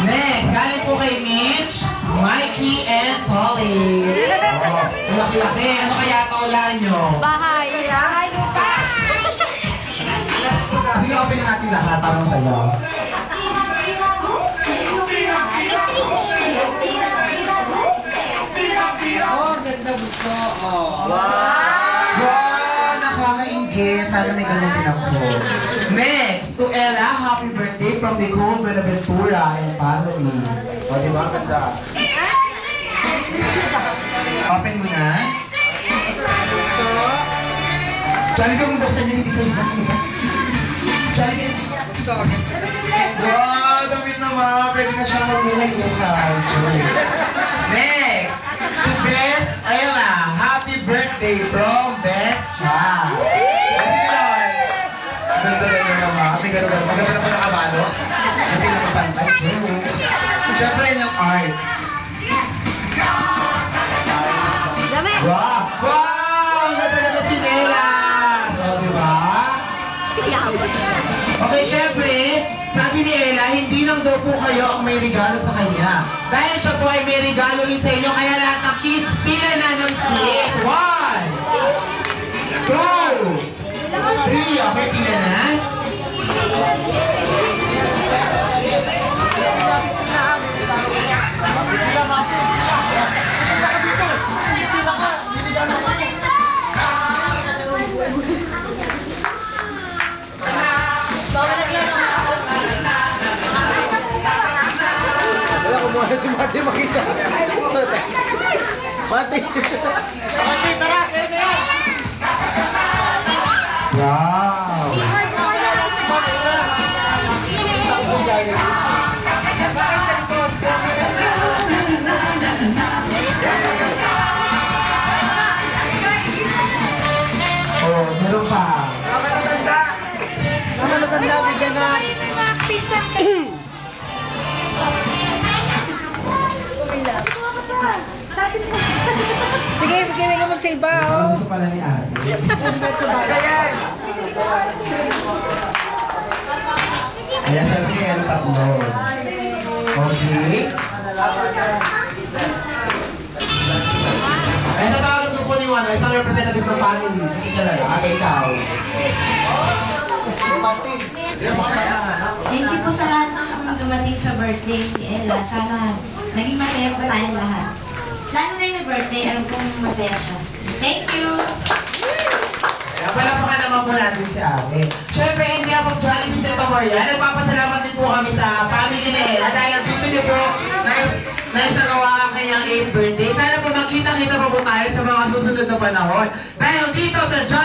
Next, galing po kay Mitch, Mikey, and Polly. Oh, ang laki-laki. Ano kaya taula nyo? Bahay. Bahay lupa. Sige, open na natin lahat para masaya. Oh, ganda gusto. Oh. Wow, nakakaingit. Sana may ganyan din ako. Next, to Ella, happy birthday from the cool Buenaventura and family. O, di ba? Ang ganda. Open mo na. Jollibee, kung buksan niyo, hindi sa'yo. Jollibee. Wow, damit naman. Pwede na siyang magbuhay-buhay. Next, to Best Ella, happy birthday from Best Child. Ganda-ganda naman. Maganda na po nakabalo. Kasi nakapantay. Siyempre, ng art. Dami. Wow! Wow! Ang ganda-ganda chinelas! O, di ba? Okay, syempre, sabi ni Ella, hindi lang daw po kayo ang may regalo sa kanya. Dahil siya po ay may regalo rin sa inyo, kaya lahat ng kids, pila na ng stick. 1, 2, 3. Okay, pila na. Wala ko muna si Mati makita. Mati. Mati, tara. Kayo na yan. Wow! Oh, meron pa. Naman maganda, bigyan na. Sige, bigyan naman sa iba, Ano oh. gusto pala ni ate? Ayan, syempre, ano tatlo. Okay. Ay, natawag ko po yung ano, isang representative ng family. Sige ka lang, ate ikaw. Thank you po sa lahat ng dumating sa birthday ni Ella. Sana naging masaya po tayong lahat. Lalo na yung may birthday, alam kong masaya siya. Thank you! Kaya palapakan naman po natin si ate. Siyempre, hindi ako Jollibee Santa Maria. Nagpapasalamat din po kami sa family ni Ella dahil dito niyo po naisagawa ang kanyang 8th birthday. Sana po makita-kita pa po tayo sa mga susunod na panahon. Dahil dito sa Jollibee